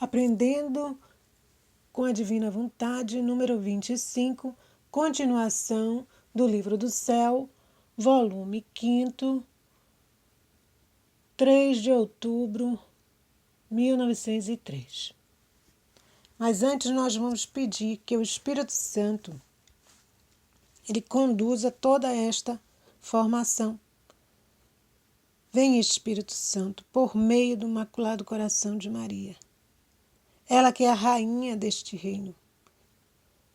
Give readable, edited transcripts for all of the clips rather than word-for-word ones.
Aprendendo com a Divina Vontade, número 25, continuação do Livro do Céu, volume 5º, 3 de outubro de 1903. Mas antes nós vamos pedir que o Espírito Santo ele conduza toda esta formação. Vem, Espírito Santo, por meio do Imaculado Coração de Maria. Ela que é a rainha deste reino.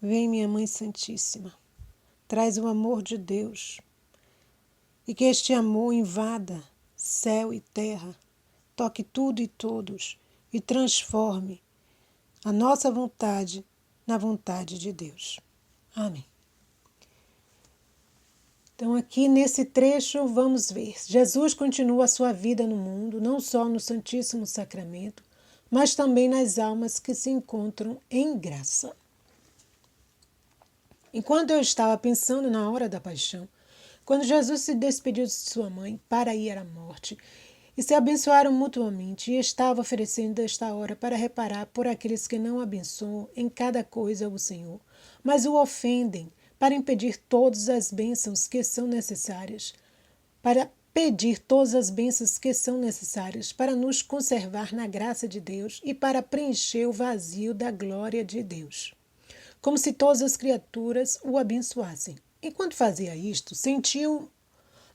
Vem, minha Mãe Santíssima, traz o amor de Deus e que este amor invada céu e terra, toque tudo e todos e transforme a nossa vontade na vontade de Deus. Amém. Então aqui nesse trecho vamos ver, Jesus continua a sua vida no mundo, não só no Santíssimo Sacramento, mas também nas almas que se encontram em graça. Enquanto eu estava pensando na hora da paixão, quando Jesus se despediu de sua mãe para ir à morte, e se abençoaram mutuamente, e estava oferecendo esta hora para reparar por aqueles que não abençoam em cada coisa o Senhor, mas o ofendem, para impedir todas as bênçãos que são necessárias, para pedir todas as bênçãos que são necessárias para nos conservar na graça de Deus e para preencher o vazio da glória de Deus. Como se todas as criaturas o abençoassem. Enquanto fazia isto, sentiu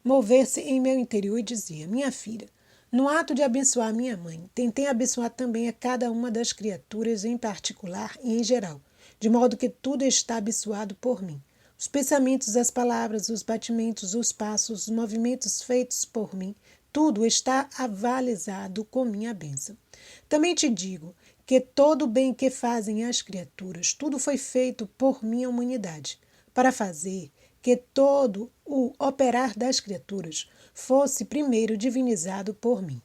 mover-se em meu interior e dizia: minha filha, no ato de abençoar minha mãe, tentei abençoar também a cada uma das criaturas em particular e em geral, de modo que tudo está abençoado por mim. Os pensamentos, as palavras, os batimentos, os passos, os movimentos feitos por mim, tudo está avalizado com minha bênção. Também te digo que todo o bem que fazem as criaturas, tudo foi feito por minha humanidade, para fazer que todo o operar das criaturas fosse primeiro divinizado por mim.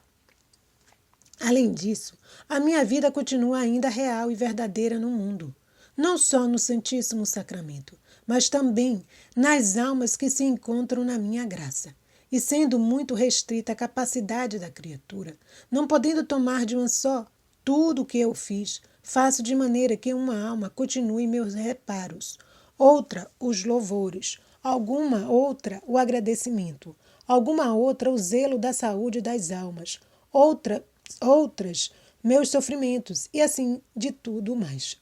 Além disso, a minha vida continua ainda real e verdadeira no mundo, não só no Santíssimo Sacramento, mas também nas almas que se encontram na minha graça. E sendo muito restrita a capacidade da criatura, não podendo tomar de uma só tudo o que eu fiz, faço de maneira que uma alma continue meus reparos, outra os louvores, alguma outra o agradecimento, alguma outra o zelo da saúde das almas, outras meus sofrimentos e assim de tudo mais.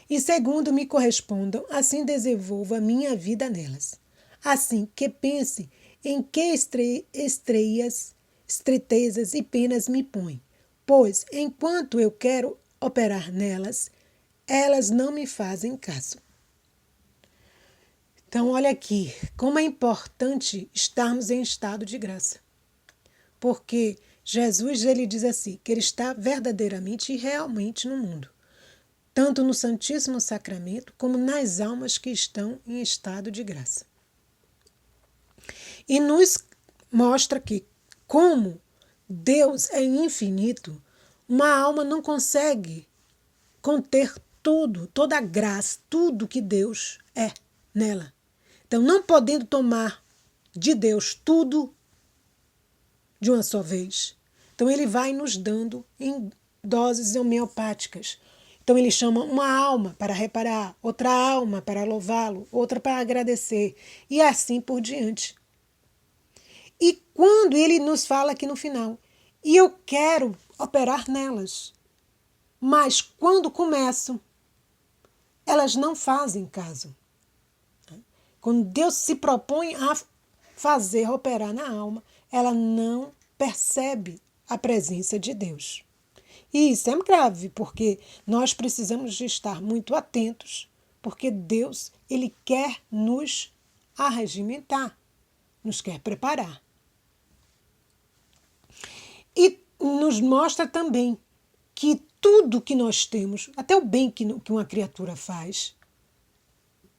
E segundo me correspondam, assim desenvolvo a minha vida nelas. Assim que pense em que estreitezas e penas me põem, pois enquanto eu quero operar nelas, elas não me fazem caso. Então olha aqui, como é importante estarmos em estado de graça. Porque Jesus ele diz assim, que ele está verdadeiramente e realmente no mundo, tanto no Santíssimo Sacramento como nas almas que estão em estado de graça. E nos mostra que, como Deus é infinito, uma alma não consegue conter tudo, toda a graça, tudo que Deus é nela. Então, não podendo tomar de Deus tudo de uma só vez, então ele vai nos dando em doses homeopáticas. Então ele chama uma alma para reparar, outra alma para louvá-lo, outra para agradecer e assim por diante. E quando ele nos fala aqui no final, e eu quero operar nelas, mas quando começo, elas não fazem caso. Quando Deus se propõe a fazer operar na alma, ela não percebe a presença de Deus. E isso é grave, porque nós precisamos de estar muito atentos, porque Deus ele quer nos arregimentar, nos quer preparar. E nos mostra também que tudo que nós temos, até o bem que uma criatura faz,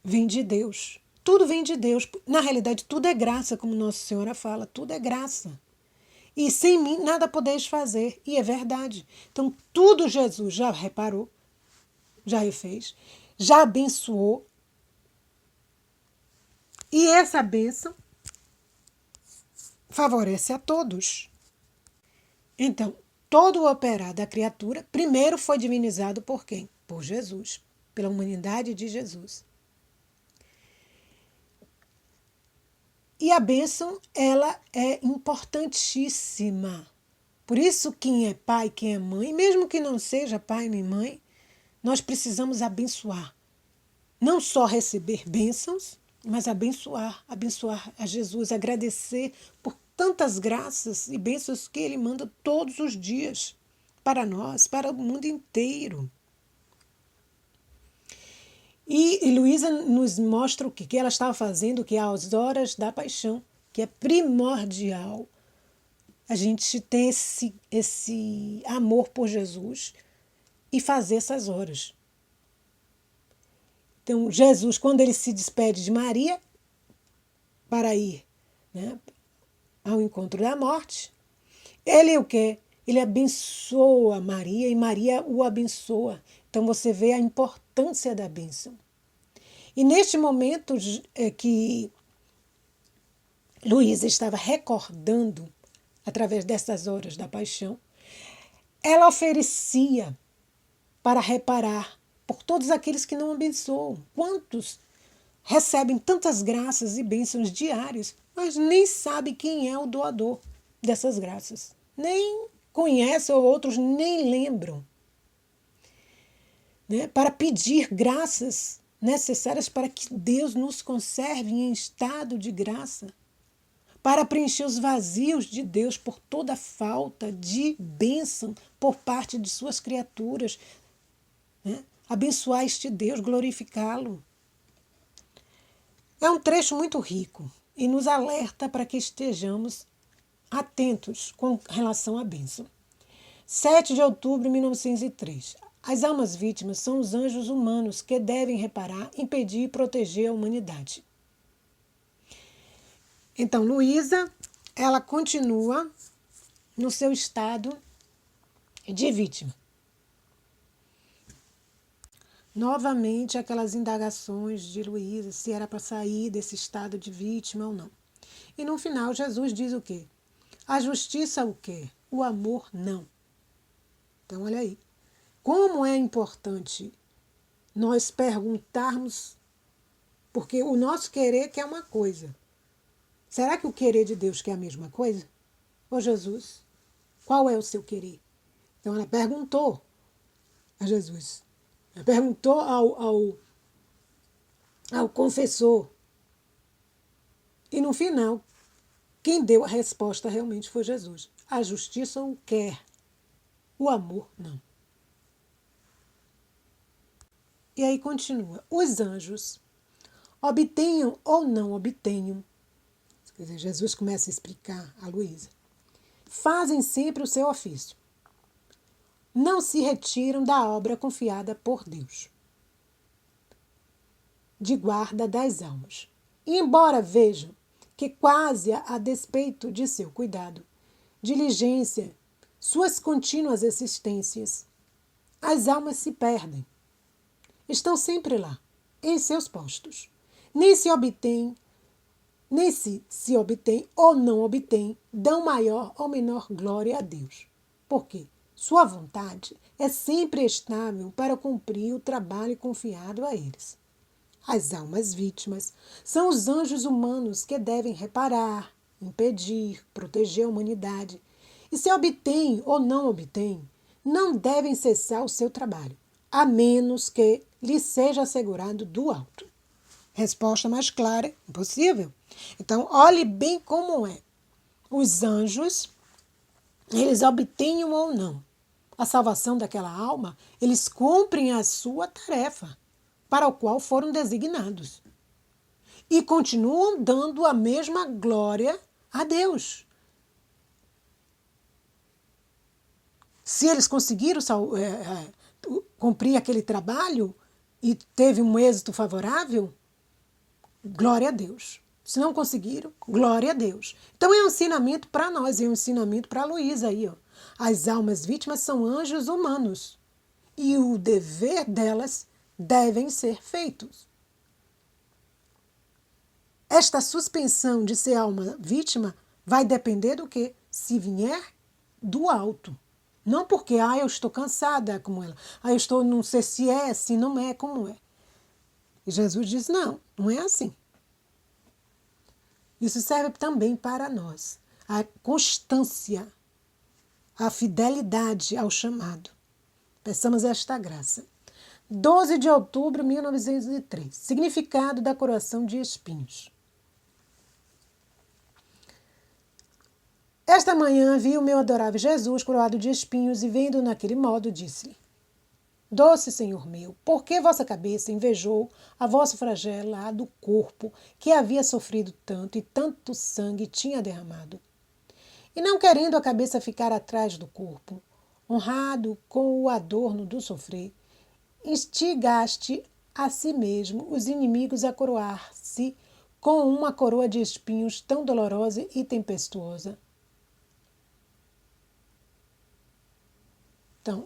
vem de Deus. Tudo vem de Deus. Na realidade, tudo é graça, como Nossa Senhora fala, tudo é graça. E sem mim nada podeis fazer. E é verdade. Então, tudo Jesus já reparou, já refez, já abençoou. E essa bênção favorece a todos. Então, todo o operar da criatura, primeiro foi divinizado por quem? Por Jesus, pela humanidade de Jesus. E a bênção, ela é importantíssima. Por isso, quem é pai, quem é mãe, mesmo que não seja pai nem mãe, nós precisamos abençoar. Não só receber bênçãos, mas abençoar a Jesus, agradecer por tantas graças e bênçãos que Ele manda todos os dias para nós, para o mundo inteiro. E Luísa nos mostra o que ela estava fazendo, que é às horas da paixão, que é primordial a gente ter esse amor por Jesus e fazer essas horas. Então, Jesus, quando ele se despede de Maria para ir, né, ao encontro da morte, ele o quê? Ele abençoa Maria e Maria o abençoa. Então, você vê a importância da bênção. E neste momento que Luísa estava recordando, através dessas horas da paixão, ela oferecia para reparar por todos aqueles que não abençoam. Quantos recebem tantas graças e bênçãos diárias, mas nem sabe quem é o doador dessas graças. Nem conhece ou outros nem lembram. Né? Para pedir graças necessárias para que Deus nos conserve em estado de graça, para preencher os vazios de Deus por toda falta de bênção por parte de suas criaturas. Né? Abençoar este Deus, glorificá-lo. É um trecho muito rico e nos alerta para que estejamos atentos com relação à bênção. 7 de outubro de 1903. As almas vítimas são os anjos humanos que devem reparar, impedir e proteger a humanidade. Então, Luísa, ela continua no seu estado de vítima. Novamente, aquelas indagações de Luísa, se era para sair desse estado de vítima ou não. E no final, Jesus diz o quê? A justiça o quê? O amor não. Então, olha aí. Como é importante nós perguntarmos, porque o nosso querer quer uma coisa. Será que o querer de Deus quer a mesma coisa? Ô Jesus, qual é o seu querer? Então ela perguntou a Jesus. Ela perguntou ao confessor. E no final, quem deu a resposta realmente foi Jesus. A justiça o quer, o amor não. E aí continua. Os anjos obtenham ou não obtenham, quer dizer, Jesus começa a explicar a Luísa, fazem sempre o seu ofício. Não se retiram da obra confiada por Deus, de guarda das almas. E embora vejam que quase a despeito de seu cuidado, diligência, suas contínuas existências, as almas se perdem. Estão sempre lá, em seus postos. Nem se obtém ou não obtém, dão maior ou menor glória a Deus. Por quê? Sua vontade é sempre estável para cumprir o trabalho confiado a eles. As almas vítimas são os anjos humanos que devem reparar, impedir, proteger a humanidade. E se obtêm ou não obtêm, não devem cessar o seu trabalho, a menos que lhes seja assegurado do alto. Resposta mais clara, impossível. Então, olhe bem como é. Os anjos, eles obtêm ou não a salvação daquela alma, eles cumprem a sua tarefa para o qual foram designados. E continuam dando a mesma glória a Deus. Se eles conseguiram cumprir aquele trabalho e teve um êxito favorável, glória a Deus. Se não conseguiram, glória a Deus. Então é um ensinamento para nós, é um ensinamento para a Luísa aí. Ó. As almas vítimas são anjos humanos e o dever delas devem ser feitos. Esta suspensão de ser alma vítima vai depender do quê? Se vier do alto. Não porque, eu estou cansada como ela. Eu estou, não sei se é, se não é, como é. E Jesus diz, não, não é assim. Isso serve também para nós. A constância, a fidelidade ao chamado. Peçamos esta graça. 12 de outubro de 1903. Significado da coroação de espinhos. Esta manhã vi o meu adorável Jesus coroado de espinhos e vendo naquele modo disse-lhe: Doce Senhor meu, por que vossa cabeça invejou a vosso flagelado corpo que havia sofrido tanto e tanto sangue tinha derramado? E não querendo a cabeça ficar atrás do corpo, honrado com o adorno do sofrer, instigaste a si mesmo os inimigos a coroar-se com uma coroa de espinhos tão dolorosa e tempestuosa. Então,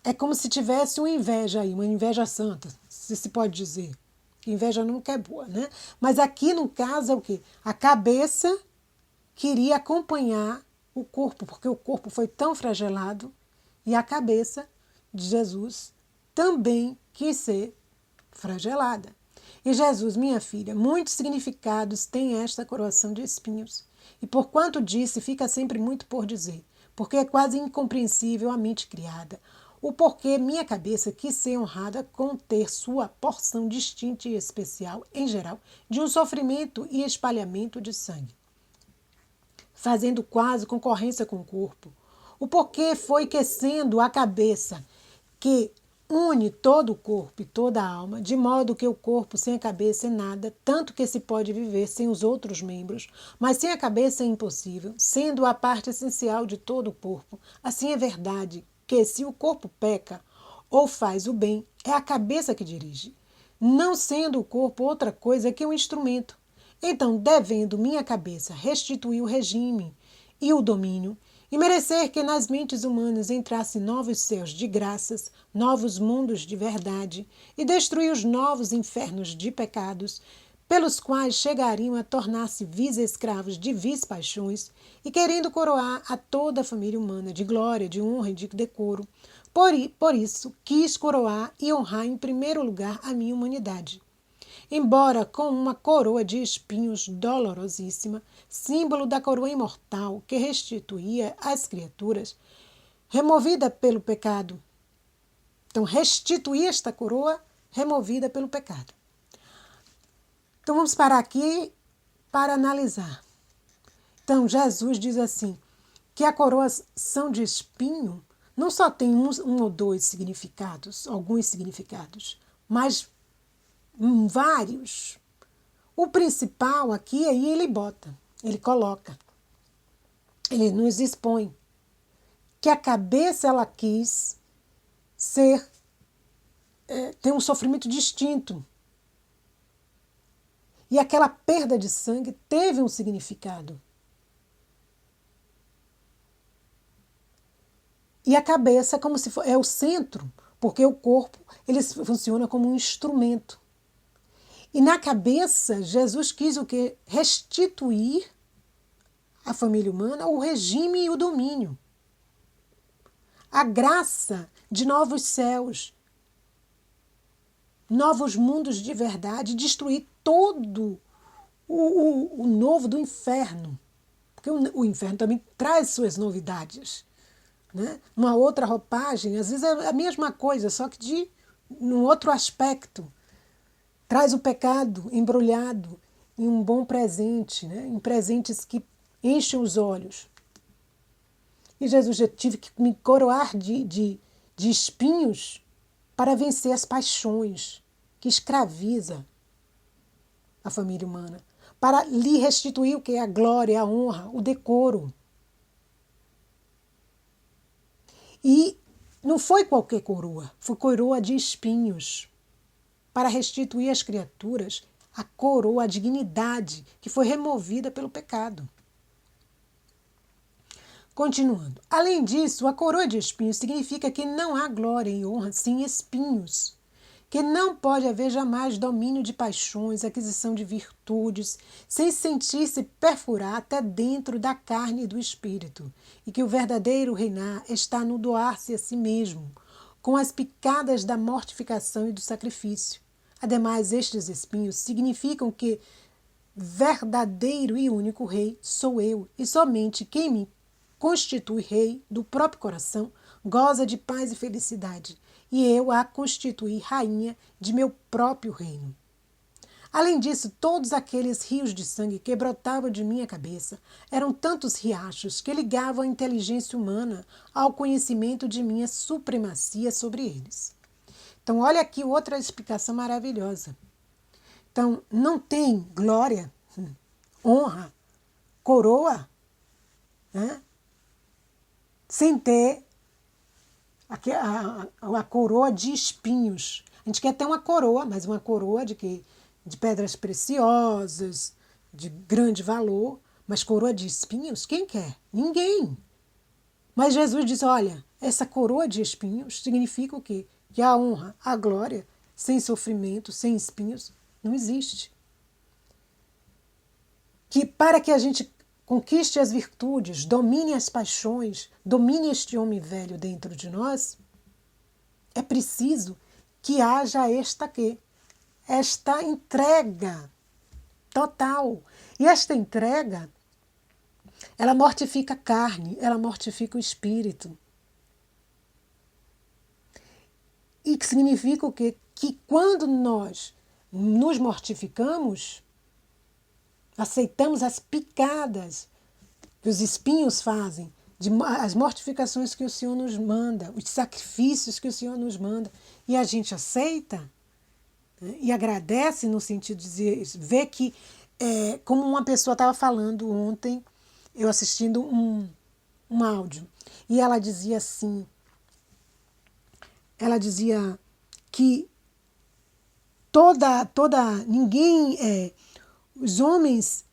é como se tivesse uma inveja aí, uma inveja santa, se pode dizer. Inveja nunca é boa, né? Mas aqui, no caso, é o quê? A cabeça queria acompanhar o corpo, porque o corpo foi tão fragelado e a cabeça de Jesus também quis ser fragelada. E Jesus, minha filha, muitos significados tem esta coroação de espinhos. E por quanto disse, fica sempre muito por dizer, porque é quase incompreensível a mente criada. O porquê minha cabeça quis ser honrada com ter sua porção distinta e especial, em geral, de um sofrimento e espalhamento de sangue, fazendo quase concorrência com o corpo. O porquê foi que, sendo a cabeça que une todo o corpo e toda a alma, de modo que o corpo sem a cabeça é nada, tanto que se pode viver sem os outros membros, mas sem a cabeça é impossível, sendo a parte essencial de todo o corpo. Assim é verdade que, se o corpo peca ou faz o bem, é a cabeça que dirige, não sendo o corpo outra coisa que um instrumento. Então, devendo minha cabeça restituir o regime e o domínio, e merecer que nas mentes humanas entrassem novos céus de graças, novos mundos de verdade, e destruir os novos infernos de pecados, pelos quais chegariam a tornar-se vis escravos de vis paixões, e querendo coroar a toda a família humana de glória, de honra e de decoro, por isso quis coroar e honrar em primeiro lugar a minha humanidade. Embora com uma coroa de espinhos dolorosíssima, símbolo da coroa imortal que restituía às criaturas, removida pelo pecado. Então, restituir esta coroa removida pelo pecado. Então, vamos parar aqui para analisar. Então, Jesus diz assim, que a coroação de espinho não só tem um ou dois significados, alguns significados, mas vários. O principal aqui, aí ele bota, ele coloca, ele nos expõe que a cabeça ela quis ser, ter um sofrimento distinto. E aquela perda de sangue teve um significado. E a cabeça como se é o centro, porque o corpo ele funciona como um instrumento. E na cabeça, Jesus quis o quê? Restituir à família humana o regime e o domínio. A graça de novos céus, novos mundos de verdade, destruir todo o novo do inferno. Porque o inferno também traz suas novidades. Né? Uma outra roupagem, às vezes é a mesma coisa, só que num outro aspecto. Traz o pecado embrulhado em um bom presente, né? Em presentes que enchem os olhos. E Jesus já tive que me coroar de espinhos para vencer as paixões que escraviza a família humana. Para lhe restituir o que é a glória, a honra, o decoro. E não foi qualquer coroa, foi coroa de espinhos. Para restituir às criaturas a coroa, a dignidade que foi removida pelo pecado. Continuando. Além disso, a coroa de espinhos significa que não há glória e honra sem espinhos, que não pode haver jamais domínio de paixões, aquisição de virtudes, sem sentir-se perfurar até dentro da carne e do espírito, e que o verdadeiro reinar está no doar-se a si mesmo, com as picadas da mortificação e do sacrifício. Ademais, estes espinhos significam que verdadeiro e único rei sou eu, e somente quem me constitui rei do próprio coração goza de paz e felicidade, e eu a constituí rainha de meu próprio reino. Além disso, todos aqueles rios de sangue que brotavam de minha cabeça eram tantos riachos que ligavam a inteligência humana ao conhecimento de minha supremacia sobre eles. Então, olha aqui outra explicação maravilhosa. Então, não tem glória, honra, coroa, né, sem ter a coroa de espinhos. A gente quer ter uma coroa, mas uma coroa de quê? De pedras preciosas, de grande valor, mas coroa de espinhos, quem quer? Ninguém. Mas Jesus diz, olha, essa coroa de espinhos significa o quê? Que a honra, a glória, sem sofrimento, sem espinhos, não existe. Que para que a gente conquiste as virtudes, domine as paixões, domine este homem velho dentro de nós, é preciso que haja esta entrega total. E esta entrega, ela mortifica a carne, ela mortifica o espírito. E que significa o quê? Que quando nós nos mortificamos, aceitamos as picadas que os espinhos fazem, as mortificações que o Senhor nos manda, os sacrifícios que o Senhor nos manda, e a gente aceita, né, e agradece no sentido de dizer, ver que, como uma pessoa estava falando ontem, eu assistindo um áudio, e ela dizia assim, ela dizia que os homens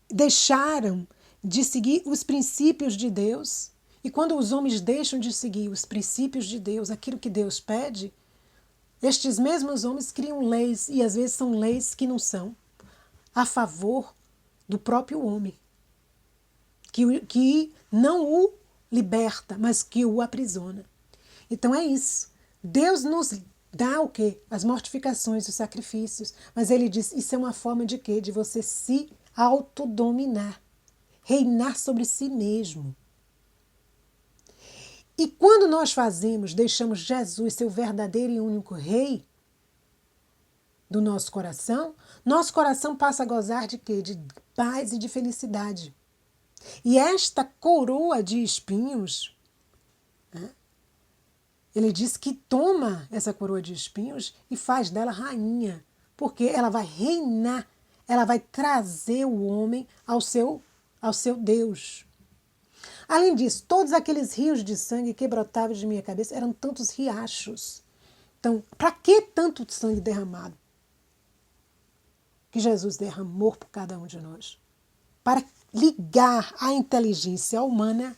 deixaram de seguir os princípios de Deus, e quando os homens deixam de seguir os princípios de Deus, aquilo que Deus pede, estes mesmos homens criam leis, e às vezes são leis que não são a favor do próprio homem, que não o liberta, mas que o aprisiona. Então é isso. Deus nos dá o quê? As mortificações, os sacrifícios. Mas ele diz, isso é uma forma de quê? De você se autodominar. Reinar sobre si mesmo. E quando nós deixamos Jesus ser o verdadeiro e único rei do nosso coração passa a gozar de quê? De paz e de felicidade. E esta coroa de espinhos, né? Ele diz que toma essa coroa de espinhos e faz dela rainha, porque ela vai reinar, ela vai trazer o homem ao seu Deus. Além disso, todos aqueles rios de sangue que brotavam de minha cabeça eram tantos riachos. Então, para que tanto sangue derramado? Que Jesus derramou por cada um de nós. Para ligar a inteligência humana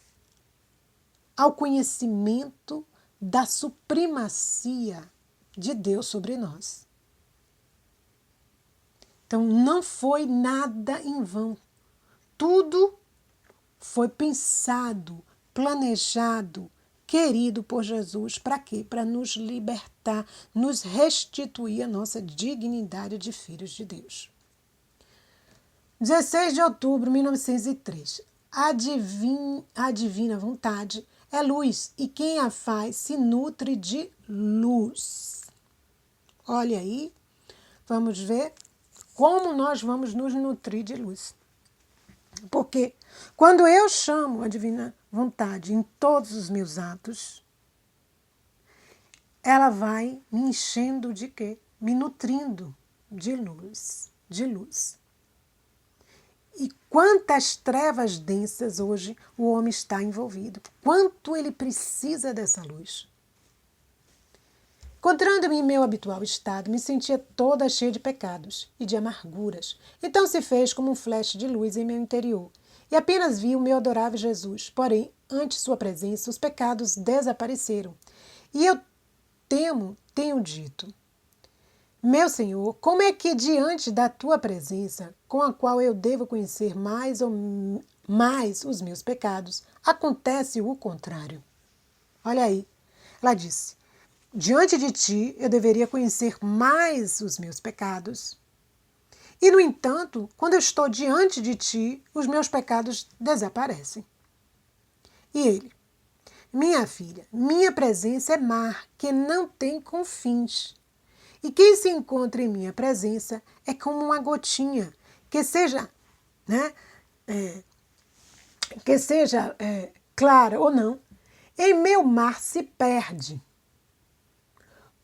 ao conhecimento da supremacia de Deus sobre nós. Então, não foi nada em vão. Tudo foi pensado, planejado, querido por Jesus. Para quê? Para nos libertar, nos restituir a nossa dignidade de filhos de Deus. 16 de outubro de 1903. A divina vontade é luz, e quem a faz se nutre de luz. Olha aí, vamos ver como nós vamos nos nutrir de luz. Porque quando eu chamo a divina vontade em todos os meus atos, ela vai me enchendo de quê? Me nutrindo de luz, de luz. E quantas trevas densas hoje o homem está envolvido. Quanto ele precisa dessa luz. Encontrando-me em meu habitual estado, me sentia toda cheia de pecados e de amarguras. Então se fez como um flash de luz em meu interior. E apenas vi o meu adorável Jesus. Porém, ante sua presença, os pecados desapareceram. E eu tenho dito, Meu Senhor, como é que diante da tua presença, com a qual eu devo conhecer mais os meus pecados, acontece o contrário? Olha aí, ela disse: diante de ti eu deveria conhecer mais os meus pecados. E, no entanto, quando eu estou diante de ti, os meus pecados desaparecem. E ele: minha filha, minha presença é mar que não tem confins. E quem se encontra em minha presença é como uma gotinha, que seja, né, clara ou não, em meu mar se perde.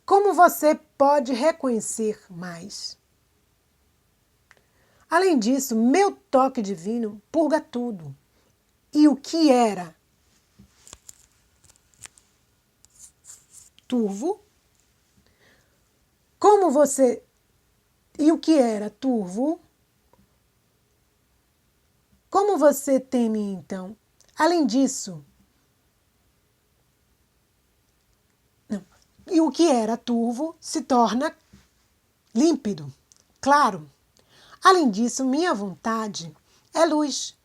Como você pode reconhecer mais? Além disso, meu toque divino purga tudo. E o que era turvo, como você... E o que era turvo, como você teme então? Além disso... Não. E o que era turvo se torna límpido, claro. Além disso, minha vontade é luz.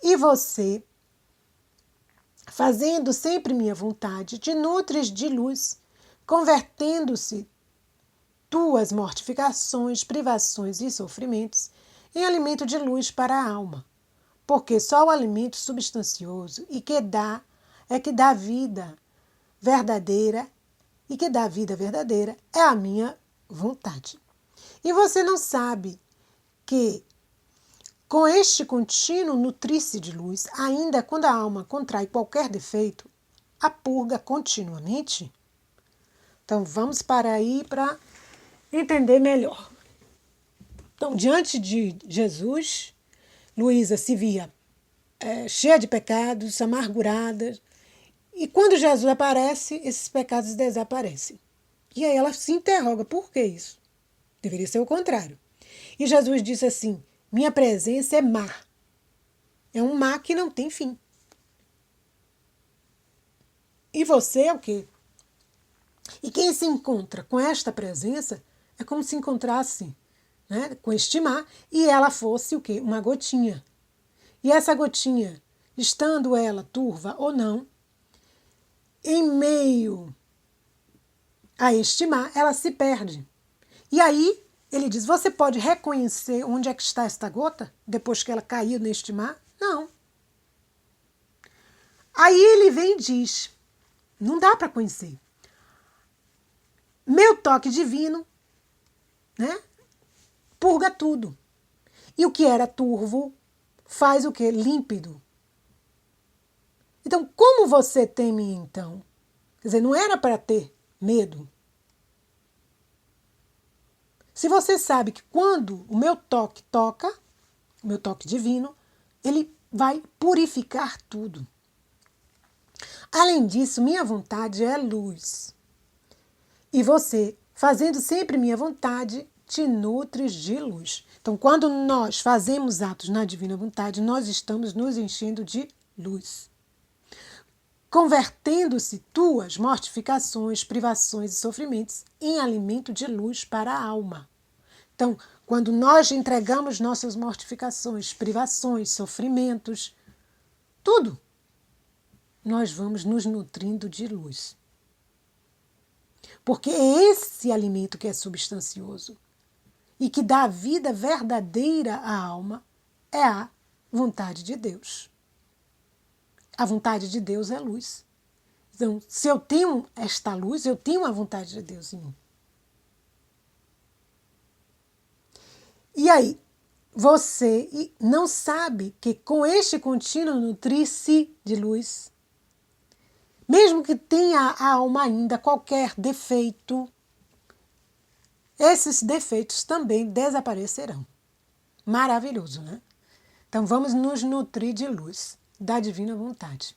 E você, fazendo sempre minha vontade, te nutres de luz, convertendo-se tuas mortificações, privações e sofrimentos em alimento de luz para a alma. Porque só o alimento substancioso que dá vida verdadeira é a minha vontade. E você não sabe que com este contínuo nutrir-se de luz, ainda quando a alma contrai qualquer defeito, a purga continuamente? Então vamos para aí para entender melhor. Então, diante de Jesus, Luísa se via cheia de pecados, amargurada, e quando Jesus aparece, esses pecados desaparecem. E aí ela se interroga, por que isso? Deveria ser o contrário. E Jesus disse assim: minha presença é mar. É um mar que não tem fim. E você é o quê? E quem se encontra com esta presença é como se encontrasse, né, com este mar e ela fosse o quê? Uma gotinha. E essa gotinha, estando ela turva ou não, em meio a este mar, ela se perde. E aí ele diz: você pode reconhecer onde é que está esta gota depois que ela caiu neste mar? Não. Aí ele vem e diz: não dá para conhecer. Meu toque divino, né, purga tudo. E o que era turvo faz o que? Límpido. Então, como você teme então? Quer dizer, não era para ter medo. Se você sabe que quando o meu toque toca, o meu toque divino, ele vai purificar tudo. Além disso, minha vontade é luz. E você, fazendo sempre minha vontade, te nutres de luz. Então, quando nós fazemos atos na divina vontade, nós estamos nos enchendo de luz. Convertendo-se tuas mortificações, privações e sofrimentos em alimento de luz para a alma. Então, quando nós entregamos nossas mortificações, privações, sofrimentos, tudo, nós vamos nos nutrindo de luz. Porque é esse alimento que é substancioso e que dá vida verdadeira à alma é a vontade de Deus. A vontade de Deus é luz. Então, se eu tenho esta luz, eu tenho a vontade de Deus em mim. E aí, você não sabe que com este contínuo nutrir-se de luz, mesmo que tenha a alma ainda qualquer defeito, esses defeitos também desaparecerão. Maravilhoso, né? Então vamos nos nutrir de luz, da divina vontade.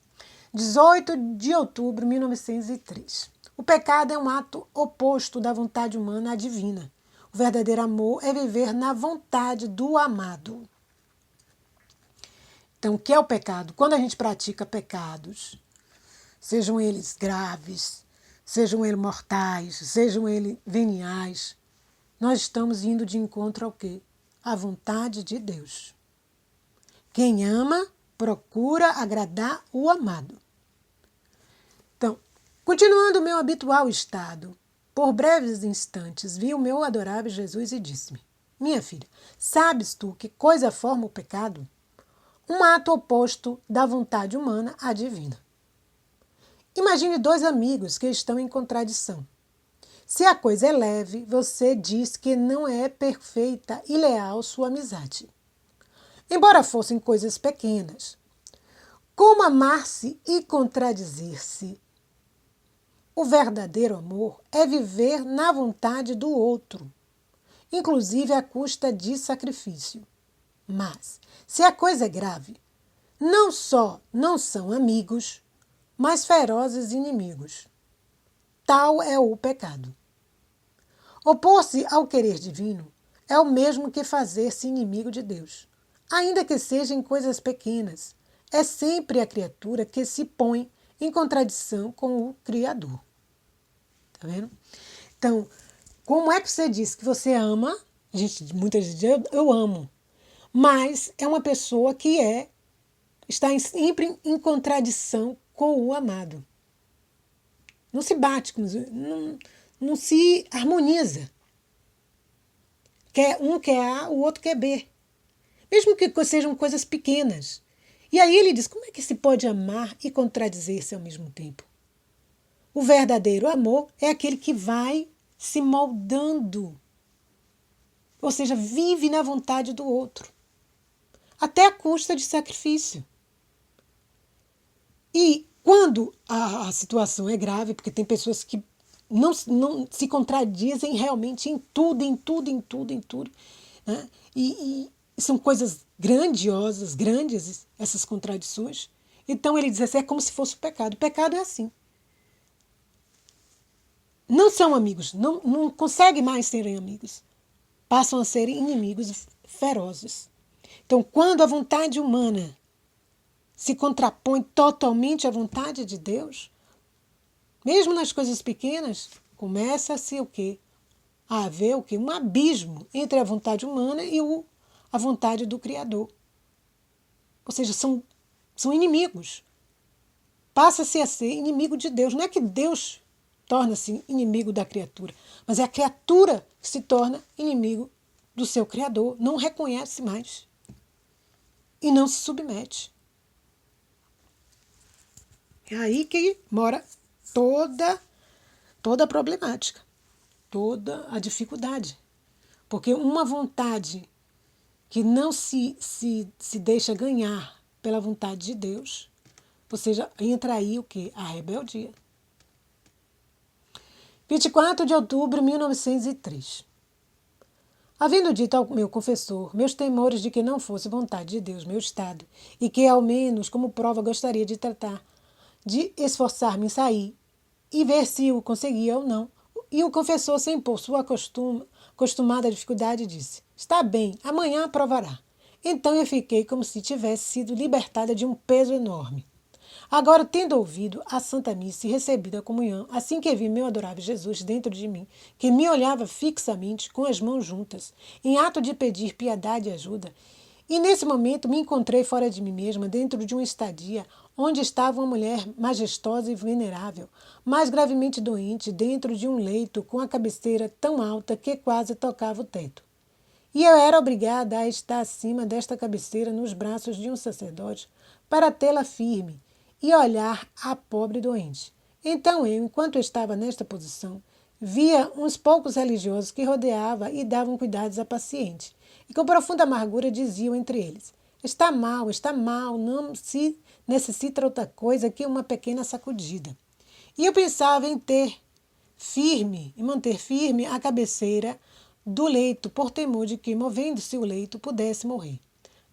18 de outubro de 1903. O pecado é um ato oposto da vontade humana à divina. O verdadeiro amor é viver na vontade do amado. Então, o que é o pecado? Quando a gente pratica pecados, sejam eles graves, sejam eles mortais, sejam eles veniais, nós estamos indo de encontro ao quê? À vontade de Deus. Quem ama, procura agradar o amado. Então, continuando o meu habitual estado, por breves instantes vi o meu adorável Jesus e disse-me: minha filha, sabes tu que coisa forma o pecado? Um ato oposto da vontade humana à divina. Imagine dois amigos que estão em contradição. Se a coisa é leve, você diz que não é perfeita e leal sua amizade. Embora fossem coisas pequenas. Como amar-se e contradizer-se? O verdadeiro amor é viver na vontade do outro, inclusive à custa de sacrifício. Mas, se a coisa é grave, não só não são amigos, mas ferozes inimigos. Tal é o pecado. Opor-se ao querer divino é o mesmo que fazer-se inimigo de Deus. Ainda que sejam coisas pequenas, é sempre a criatura que se põe em contradição com o Criador. Tá vendo? Então, como é que você diz que você ama? A gente muitas vezes diz, eu amo. Mas é uma pessoa que está sempre em contradição com o amado. Não se bate, não se harmoniza. Um quer A, o outro quer B. Mesmo que sejam coisas pequenas. E aí ele diz, como é que se pode amar e contradizer-se ao mesmo tempo? O verdadeiro amor é aquele que vai se moldando. Ou seja, vive na vontade do outro. Até à custa de sacrifício. E quando a situação é grave, porque tem pessoas que não se contradizem realmente em tudo, né? E são coisas grandiosas, grandes, essas contradições. Então ele diz assim, é como se fosse o pecado. O pecado é assim. Não são amigos, não conseguem mais serem amigos. Passam a serem inimigos ferozes. Então, quando a vontade humana se contrapõe totalmente à vontade de Deus, mesmo nas coisas pequenas, começa-se o quê? A haver o quê? Um abismo entre a vontade humana e a vontade do Criador. Ou seja, são inimigos. Passa-se a ser inimigo de Deus. Não é que Deus torna-se inimigo da criatura, mas é a criatura que se torna inimigo do seu Criador, não reconhece mais e não se submete. É aí que mora toda a problemática, toda a dificuldade. Porque uma vontade que não se deixa ganhar pela vontade de Deus, ou seja, entra aí o quê? A rebeldia. 24 de outubro de 1903. Havendo dito ao meu confessor meus temores de que não fosse vontade de Deus meu estado, e que, ao menos, como prova gostaria de tratar, de esforçar-me em sair e ver se o conseguia ou não, e o confessor, sem impor sua acostumada dificuldade, disse, está bem, amanhã aprovará. Então eu fiquei como se tivesse sido libertada de um peso enorme. Agora, tendo ouvido a Santa Missa e recebido a comunhão, assim que vi meu adorável Jesus dentro de mim, que me olhava fixamente, com as mãos juntas, em ato de pedir piedade e ajuda, e nesse momento me encontrei fora de mim mesma, dentro de uma estadia, onde estava uma mulher majestosa e venerável, mais gravemente doente, dentro de um leito com a cabeceira tão alta que quase tocava o teto. E eu era obrigada a estar acima desta cabeceira nos braços de um sacerdote para tê-la firme e olhar a pobre doente. Então eu, enquanto estava nesta posição, via uns poucos religiosos que rodeavam e davam cuidados à paciente, e com profunda amargura diziam entre eles, está mal, não se necessita outra coisa que uma pequena sacudida. E eu pensava em manter firme a cabeceira do leito, por temor de que, movendo-se o leito, pudesse morrer.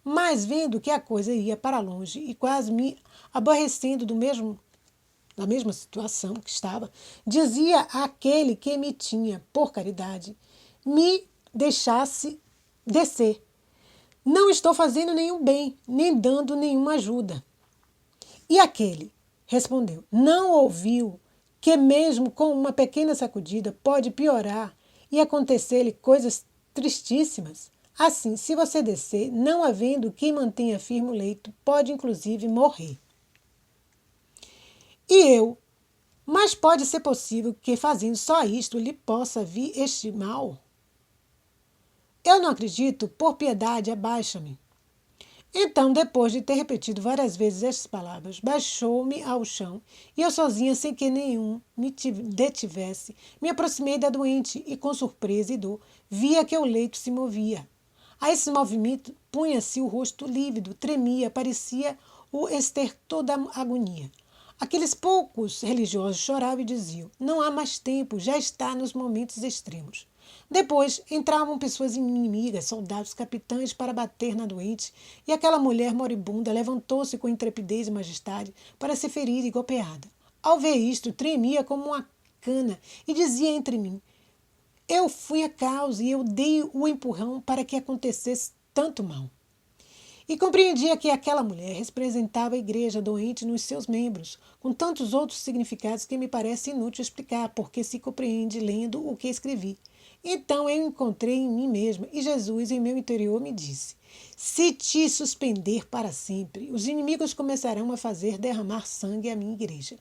Mas, vendo que a coisa ia para longe e quase me aborrecendo da mesma situação que estava, dizia àquele que me tinha, por caridade, me deixasse descer. Não estou fazendo nenhum bem, nem dando nenhuma ajuda. E aquele respondeu, não ouviu que mesmo com uma pequena sacudida pode piorar e acontecer-lhe coisas tristíssimas. Assim, se você descer, não havendo quem mantenha firme o leito, pode inclusive morrer. Mas pode ser possível que, fazendo só isto, lhe possa vir este mal? Eu não acredito, por piedade, abaixa-me. Então, depois de ter repetido várias vezes estas palavras, baixou-me ao chão e eu sozinha, sem que nenhum me detivesse, me aproximei da doente e, com surpresa e dor, via que o leito se movia. A esse movimento punha-se o rosto lívido, tremia, parecia o estertor da agonia. Aqueles poucos religiosos choravam e diziam: não há mais tempo, já está nos momentos extremos. Depois entravam pessoas inimigas, soldados, capitães, para bater na doente, e aquela mulher moribunda levantou-se com intrepidez e majestade para ser ferida e golpeada. Ao ver isto, tremia como uma cana e dizia entre mim: eu fui a causa e eu dei o empurrão para que acontecesse tanto mal. E compreendia que aquela mulher representava a igreja doente nos seus membros, com tantos outros significados que me parece inútil explicar, porque se compreende lendo o que escrevi. Então eu encontrei em mim mesma e Jesus em meu interior me disse: se te suspender para sempre, os inimigos começarão a fazer derramar sangue à minha igreja.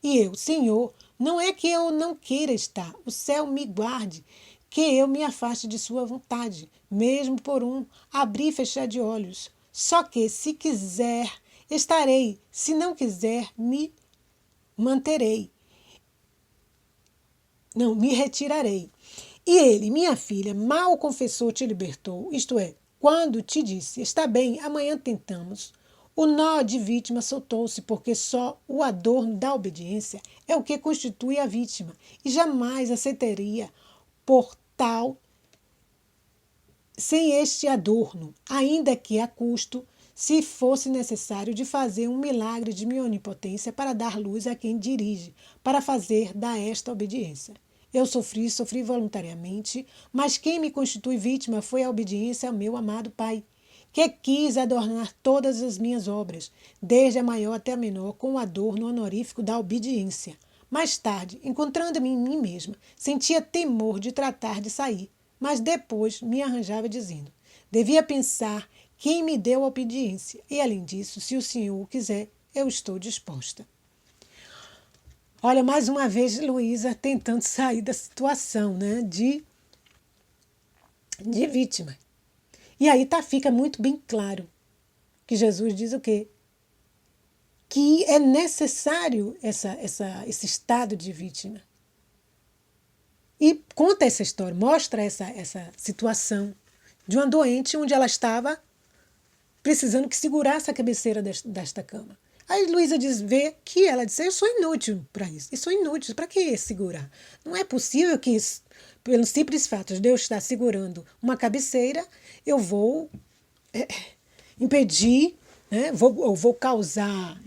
E eu: Senhor, não é que eu não queira estar, o céu me guarde, que eu me afaste de sua vontade, mesmo por um abrir e fechar de olhos. Só que, se quiser, estarei, se não quiser, me manterei. Não, me retirarei. E ele: minha filha, mal o confessor te libertou, isto é, quando te disse: está bem, amanhã tentamos. O nó de vítima soltou-se, porque só o adorno da obediência é o que constitui a vítima, e jamais aceitaria por tal sem este adorno, ainda que a custo, se fosse necessário, de fazer um milagre de minha onipotência para dar luz a quem dirige, para fazer da esta obediência. Eu sofri voluntariamente, mas quem me constitui vítima foi a obediência ao meu amado Pai, que quis adornar todas as minhas obras, desde a maior até a menor, com o adorno honorífico da obediência. Mais tarde, encontrando-me em mim mesma, sentia temor de tratar de sair, mas depois me arranjava dizendo: devia pensar quem me deu a obediência, e além disso, se o Senhor o quiser, eu estou disposta. Olha, mais uma vez, Luísa tentando sair da situação, né, de vítima. E aí fica muito bem claro que Jesus diz o quê? Que é necessário esse estado de vítima. E conta essa história, mostra essa situação de uma doente onde ela estava precisando que segurasse a cabeceira desta cama. Aí Luísa vê que ela disse: eu sou inútil para isso, eu sou inútil, para que segurar? Não é possível que, pelo simples fato de eu estar segurando uma cabeceira, eu vou impedir, né? Eu vou causar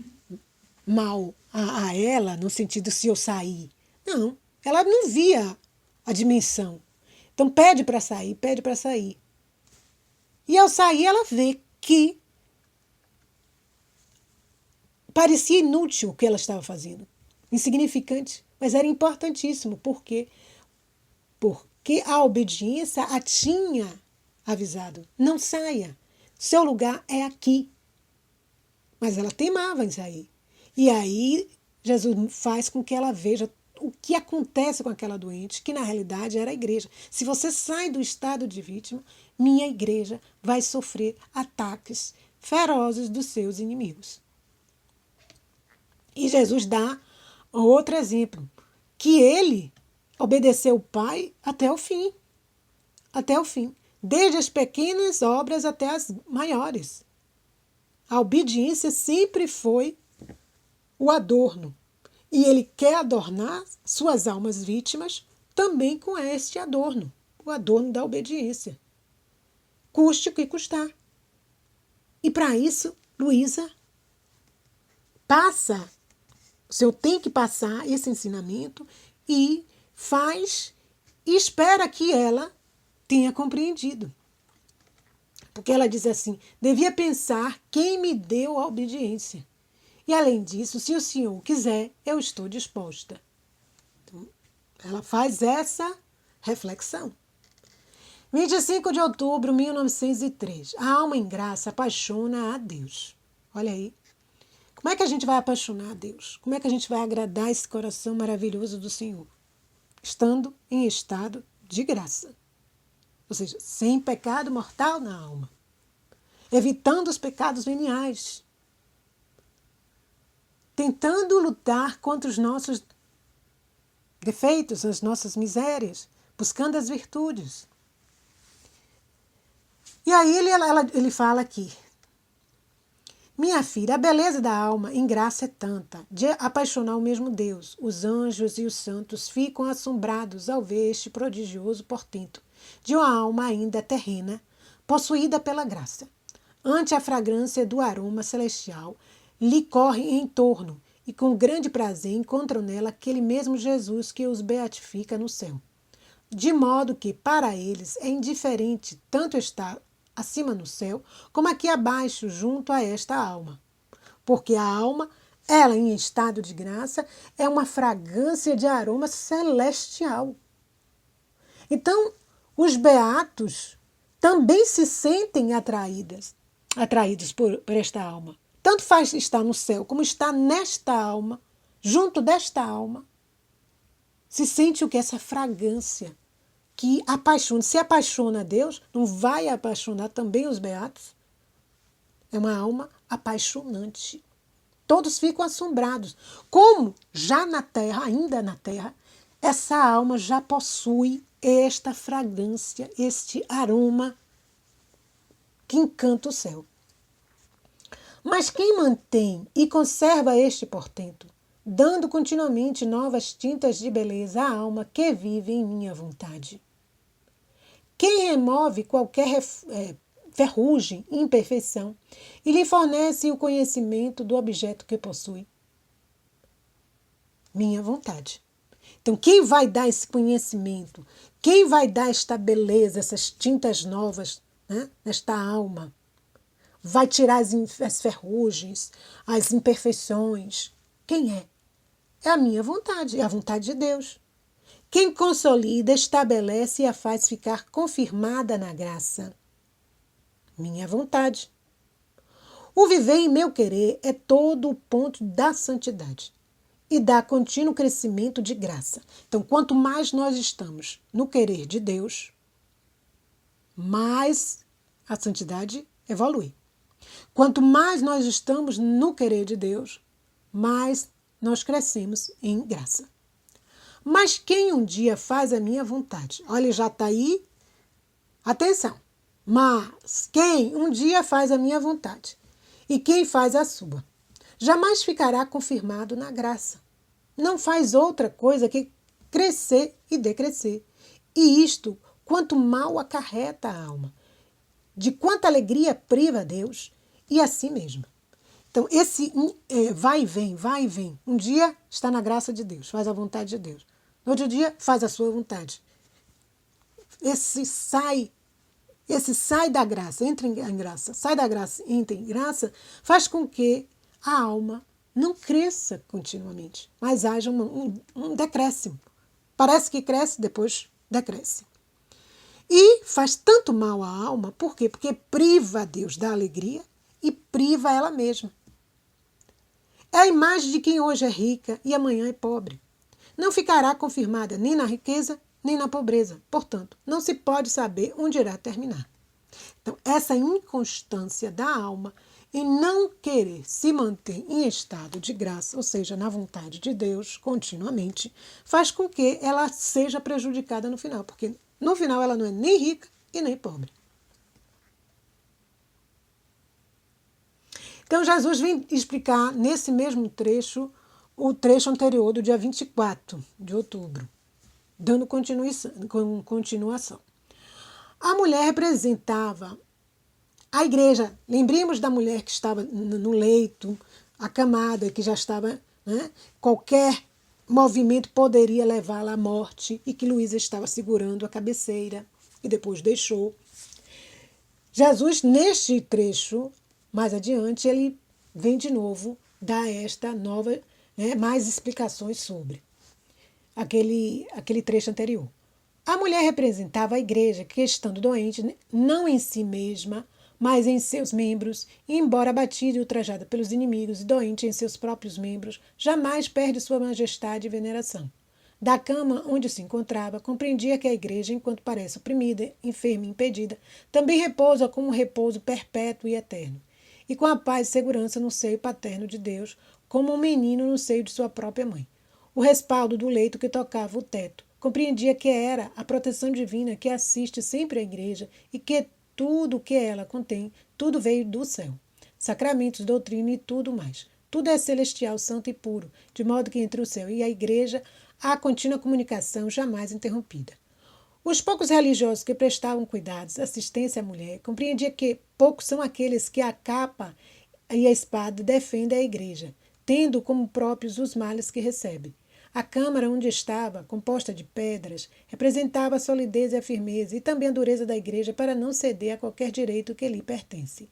mal a ela, no sentido se eu sair. Não, ela não via a dimensão. Então pede para sair, pede para sair. E ao sair ela vê que parecia inútil o que ela estava fazendo, insignificante, mas era importantíssimo. Por quê? Porque a obediência a tinha avisado: não saia, seu lugar é aqui. Mas ela teimava em sair. E aí Jesus faz com que ela veja o que acontece com aquela doente, que na realidade era a igreja. Se você sai do estado de vítima, minha igreja vai sofrer ataques ferozes dos seus inimigos. E Jesus dá outro exemplo, que ele obedeceu o Pai até o fim. Até o fim. Desde as pequenas obras até as maiores. A obediência sempre foi o adorno. E ele quer adornar suas almas vítimas também com este adorno, o adorno da obediência. Custe o que custar. E para isso, Luísa passa, o senhor tem que passar esse ensinamento e faz e espera que ela tenha compreendido. Porque ela diz assim: devia pensar quem me deu a obediência. E além disso, se o senhor quiser, eu estou disposta. Então, ela faz essa reflexão. 25 de outubro de 1903. A alma em graça apaixona a Deus. Olha aí. Como é que a gente vai apaixonar a Deus? Como é que a gente vai agradar esse coração maravilhoso do Senhor? Estando em estado de graça. Ou seja, sem pecado mortal na alma. Evitando os pecados veniais. Tentando lutar contra os nossos defeitos, as nossas misérias. Buscando as virtudes. E aí ele fala aqui. Minha filha, a beleza da alma em graça é tanta, de apaixonar o mesmo Deus. Os anjos e os santos ficam assombrados ao ver este prodigioso portento de uma alma ainda terrena, possuída pela graça. Ante a fragrância do aroma celestial, lhe corre em torno e com grande prazer encontram nela aquele mesmo Jesus que os beatifica no céu. De modo que, para eles, é indiferente tanto estar acima no céu, como aqui abaixo, junto a esta alma. Porque a alma, ela em estado de graça, é uma fragrância de aroma celestial. Então, os beatos também se sentem atraídos por esta alma. Tanto faz estar no céu, como estar nesta alma, junto desta alma. Se sente o que? Essa fragrância que apaixona. Se apaixona a Deus, não vai apaixonar também os beatos? É uma alma apaixonante. Todos ficam assombrados. Como já na terra, ainda na terra, essa alma já possui esta fragrância, este aroma que encanta o céu. Mas quem mantém e conserva este portento, dando continuamente novas tintas de beleza à alma que vive em minha vontade? Quem remove qualquer ferrugem, imperfeição, e lhe fornece o conhecimento do objeto que possui? Minha vontade. Então, quem vai dar esse conhecimento? Quem vai dar esta beleza, essas tintas novas, né, nesta alma? Vai tirar as ferrugens, as imperfeições? Quem é? É a minha vontade, é a vontade de Deus. Quem consolida, estabelece e a faz ficar confirmada na graça. Minha vontade. O viver em meu querer é todo o ponto da santidade e dá contínuo crescimento de graça. Então, quanto mais nós estamos no querer de Deus, mais a santidade evolui. Quanto mais nós estamos no querer de Deus, mais nós crescemos em graça. Mas quem um dia faz a minha vontade? Olha, já está aí. Atenção. Mas quem um dia faz a minha vontade e quem faz a sua, jamais ficará confirmado na graça. Não faz outra coisa que crescer e decrescer. E isto, quanto mal acarreta a alma, de quanta alegria priva a Deus e a si mesma. Então, esse vai e vem. Um dia está na graça de Deus, faz a vontade de Deus. No outro dia, faz a sua vontade. Esse sai da graça, entra em graça, sai da graça, entra em graça, faz com que a alma não cresça continuamente, mas haja um decréscimo. Parece que cresce, depois decresce. E faz tanto mal à alma, por quê? Porque priva a Deus da alegria e priva ela mesma. É a imagem de quem hoje é rica e amanhã é pobre. Não ficará confirmada nem na riqueza, nem na pobreza. Portanto, não se pode saber onde irá terminar. Então, essa inconstância da alma em não querer se manter em estado de graça, ou seja, na vontade de Deus, continuamente, faz com que ela seja prejudicada no final, porque no final ela não é nem rica e nem pobre. Então, Jesus vem explicar nesse mesmo trecho o trecho anterior do dia 24 de outubro, dando continuação. A mulher representava a igreja. Lembremos da mulher que estava no leito, acamada, que já estava, né? Qualquer movimento poderia levá-la à morte e que Luísa estava segurando a cabeceira e depois deixou. Jesus, neste trecho, mais adiante, ele vem de novo dar esta nova, mais explicações sobre aquele trecho anterior. A mulher representava a igreja que, estando doente, não em si mesma, mas em seus membros, e embora abatida e ultrajada pelos inimigos e doente em seus próprios membros, jamais perde sua majestade e veneração. Da cama onde se encontrava, compreendia que a igreja, enquanto parece oprimida, enferma e impedida, também repousa com um repouso perpétuo e eterno, e com a paz e segurança no seio paterno de Deus, como um menino no seio de sua própria mãe. O respaldo do leito que tocava o teto, compreendia que era a proteção divina que assiste sempre à igreja e que tudo o que ela contém, tudo veio do céu. Sacramentos, doutrina e tudo mais. Tudo é celestial, santo e puro, de modo que entre o céu e a igreja há contínua comunicação jamais interrompida. Os poucos religiosos que prestavam cuidados, assistência à mulher, compreendiam que poucos são aqueles que a capa e a espada defendem a igreja, tendo como próprios os males que recebe. A câmara onde estava, composta de pedras, representava a solidez e a firmeza e também a dureza da igreja para não ceder a qualquer direito que lhe pertence.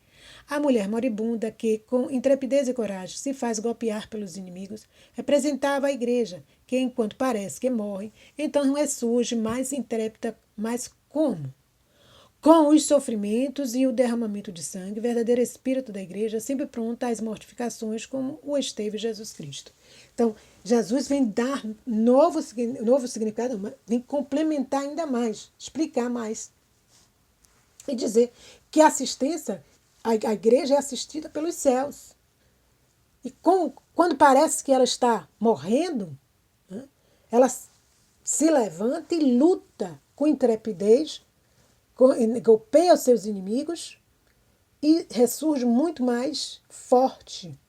A mulher moribunda que, com intrepidez e coragem, se faz golpear pelos inimigos, representava a igreja, que, enquanto parece que morre, então ressurge mais intrépida, mas como? Com os sofrimentos e o derramamento de sangue, verdadeiro espírito da igreja, sempre pronta às mortificações, como o esteve Jesus Cristo. Então, Jesus vem dar novo significado, vem complementar ainda mais, explicar mais. E dizer que a assistência, a igreja é assistida pelos céus. E quando parece que ela está morrendo, né, ela se levanta e luta com intrepidez, golpeia os seus inimigos e ressurge muito mais forte.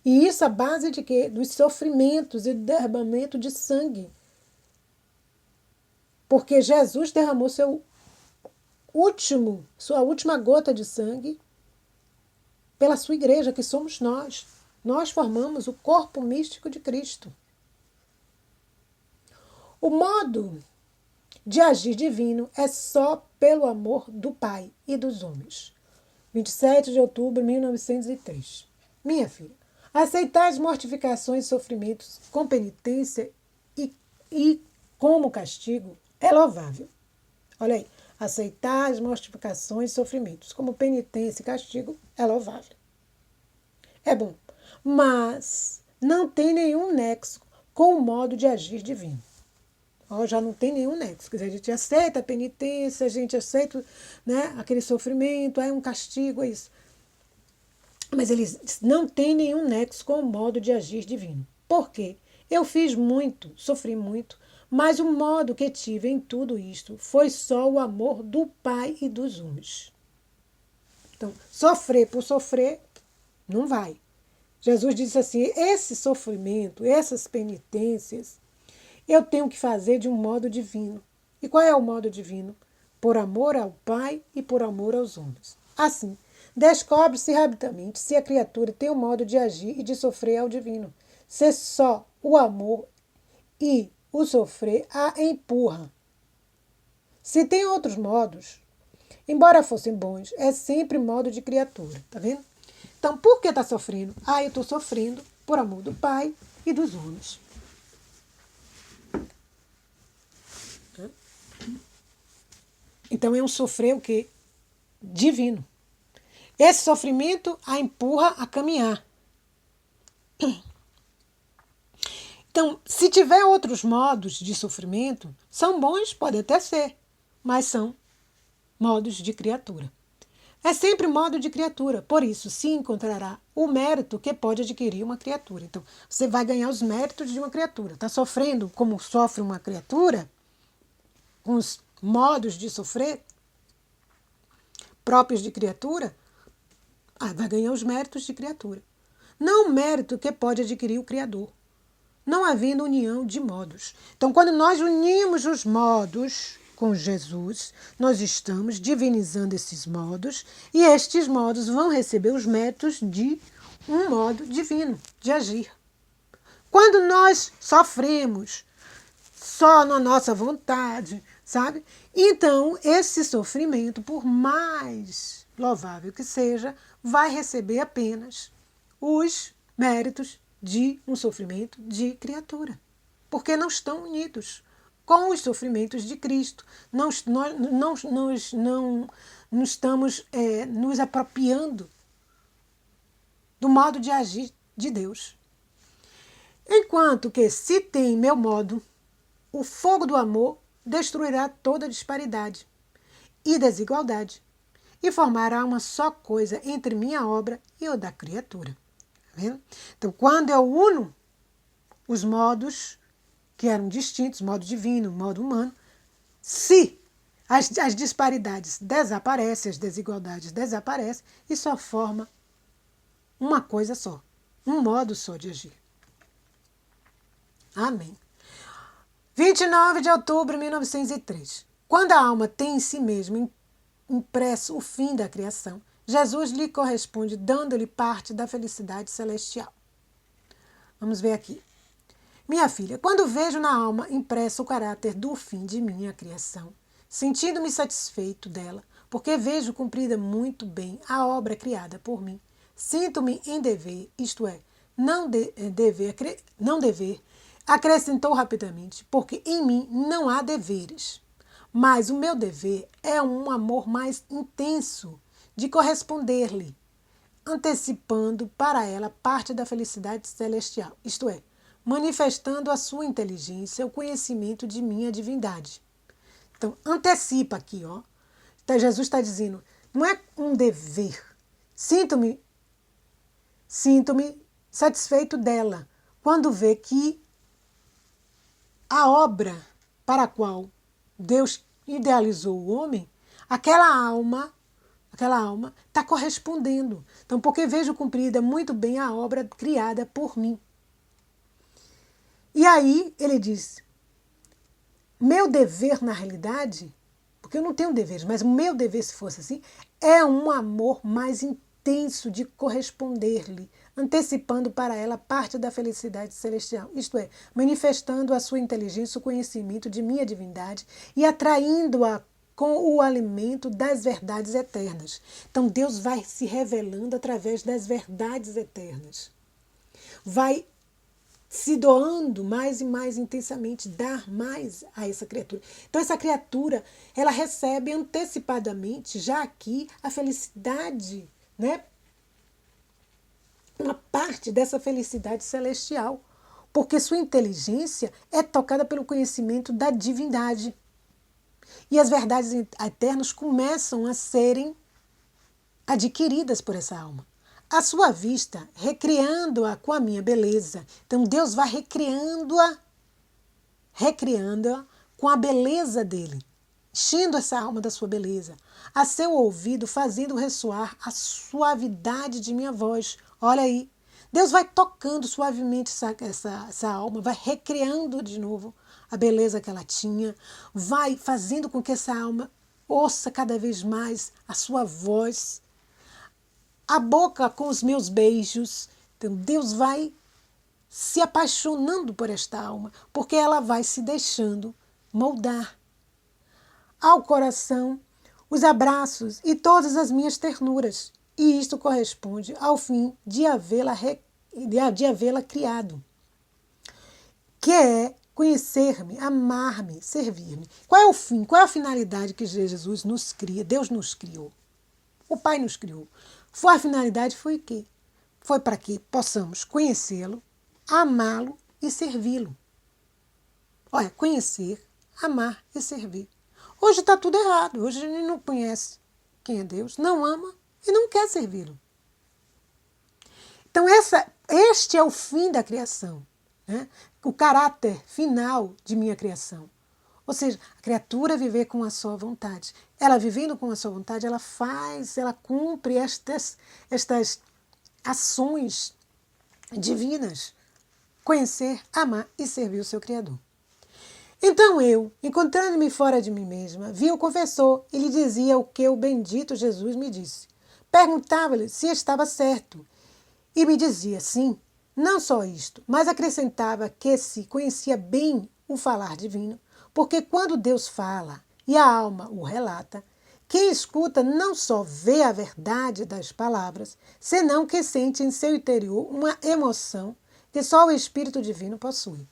E isso à base de quê? Dos sofrimentos e do derramamento de sangue. Porque Jesus derramou sua última gota de sangue pela sua igreja, que somos nós. Nós formamos o corpo místico de Cristo. O modo de agir divino é só pelo amor do Pai e dos homens. 27 de outubro de 1903. Minha filha, aceitar as mortificações e sofrimentos com penitência e como castigo é louvável. Olha aí, aceitar as mortificações e sofrimentos como penitência e castigo é louvável. É bom, mas não tem nenhum nexo com o modo de agir divino. Já não tem nenhum nexo. Quer dizer, a gente aceita a penitência, a gente aceita, né, aquele sofrimento, é um castigo, é isso. Mas eles não têm nenhum nexo com o modo de agir divino. Por quê? Eu fiz muito, sofri muito, mas o modo que tive em tudo isto foi só o amor do Pai e dos homens. Então, sofrer por sofrer, não vai. Jesus disse assim, esse sofrimento, essas penitências, eu tenho que fazer de um modo divino. E qual é o modo divino? Por amor ao Pai e por amor aos homens. Assim, descobre-se rapidamente se a criatura tem um modo de agir e de sofrer ao divino. Se só o amor e o sofrer a empurra. Se tem outros modos, embora fossem bons, é sempre modo de criatura. Tá vendo? Então, por que está sofrendo? Eu estou sofrendo por amor do Pai e dos homens. Então é um sofrer o quê? Divino. Esse sofrimento a empurra a caminhar. Então, se tiver outros modos de sofrimento, são bons, pode até ser, mas são modos de criatura. É sempre modo de criatura, por isso se encontrará o mérito que pode adquirir uma criatura. Então, você vai ganhar os méritos de uma criatura. Está sofrendo como sofre uma criatura, com os modos de sofrer próprios de criatura, vai ganhar os méritos de criatura. Não o mérito que pode adquirir o Criador, não havendo união de modos. Então, quando nós unimos os modos com Jesus, nós estamos divinizando esses modos e estes modos vão receber os méritos de um modo divino de agir. Quando nós sofremos só na nossa vontade, sabe? Então, esse sofrimento, por mais louvável que seja, vai receber apenas os méritos de um sofrimento de criatura, porque não estão unidos com os sofrimentos de Cristo. Nós não estamos nos apropriando do modo de agir de Deus. Enquanto que, se tem meu modo, o fogo do amor destruirá toda disparidade e desigualdade e formará uma só coisa entre minha obra e o da criatura. Tá vendo? Então, quando eu uno os modos que eram distintos, modo divino, modo humano, se as disparidades desaparecem, as desigualdades desaparecem, e só forma uma coisa só, um modo só de agir. Amém. 29 de outubro de 1903. Quando a alma tem em si mesma impresso o fim da criação, Jesus lhe corresponde dando-lhe parte da felicidade celestial. Vamos ver aqui. Minha filha, quando vejo na alma impresso o caráter do fim de minha criação, sentindo-me satisfeito dela, porque vejo cumprida muito bem a obra criada por mim, sinto-me em dever, isto é, não dever, acrescentou rapidamente, porque em mim não há deveres. Mas o meu dever é um amor mais intenso de corresponder-lhe, antecipando para ela parte da felicidade celestial, isto é, manifestando a sua inteligência, o conhecimento de minha divindade. Então, antecipa aqui, ó. Então, Jesus está dizendo, não é um dever. Sinto-me satisfeito dela, quando vê que a obra para a qual Deus idealizou o homem, aquela alma está correspondendo. Então, porque vejo cumprida muito bem a obra criada por mim. E aí ele diz, meu dever na realidade, porque eu não tenho deveres, mas o meu dever, se fosse assim, é um amor mais intenso de corresponder-lhe, antecipando para ela parte da felicidade celestial, isto é, manifestando a sua inteligência, o conhecimento de minha divindade e atraindo-a com o alimento das verdades eternas. Então Deus vai se revelando através das verdades eternas. Vai se doando mais e mais intensamente, dar mais a essa criatura. Então essa criatura, ela recebe antecipadamente, já aqui, a felicidade, né? Uma parte dessa felicidade celestial, porque sua inteligência é tocada pelo conhecimento da divindade. E as verdades eternas começam a serem adquiridas por essa alma. À sua vista, recriando-a com a minha beleza. Então Deus vai recriando-a com a beleza dele, enchendo essa alma da sua beleza. A seu ouvido, fazendo ressoar a suavidade de minha voz. Olha aí, Deus vai tocando suavemente essa alma, vai recriando de novo a beleza que ela tinha, vai fazendo com que essa alma ouça cada vez mais a sua voz, a boca com os meus beijos. Então Deus vai se apaixonando por esta alma, porque ela vai se deixando moldar. Ao coração, os abraços e todas as minhas ternuras. E isto corresponde ao fim de havê-la criado, que é conhecer-me, amar-me, servir-me. Qual é o fim? Qual é a finalidade que Jesus nos cria? Deus nos criou. O Pai nos criou. A finalidade foi o quê? Foi para que possamos conhecê-lo, amá-lo e servi-lo. Olha, conhecer, amar e servir. Hoje está tudo errado. Hoje a gente não conhece quem é Deus, não ama e não quer servi-lo. Então este é o fim da criação, né? O caráter final de minha criação. Ou seja, a criatura viver com a sua vontade. Ela vivendo com a sua vontade, ela cumpre estas ações divinas. Conhecer, amar e servir o seu Criador. Então eu, encontrando-me fora de mim mesma, vi o confessor e lhe dizia o que o bendito Jesus me disse. Perguntava-lhe se estava certo e me dizia sim. Não só isto, mas acrescentava que se conhecia bem o falar divino, porque quando Deus fala e a alma o relata, quem escuta não só vê a verdade das palavras, senão que sente em seu interior uma emoção que só o Espírito Divino possui.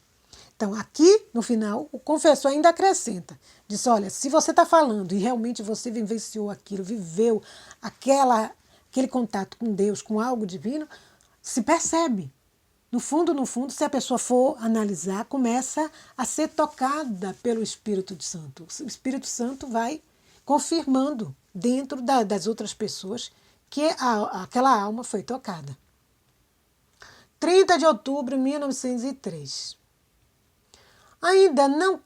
Então, aqui, no final, o confessor ainda acrescenta. Diz, olha, se você está falando e realmente você vivenciou aquilo, viveu aquele contato com Deus, com algo divino, se percebe. No fundo, se a pessoa for analisar, começa a ser tocada pelo Espírito Santo. O Espírito Santo vai confirmando dentro das outras pessoas que aquela alma foi tocada. 30 de outubro de 1903. Ainda não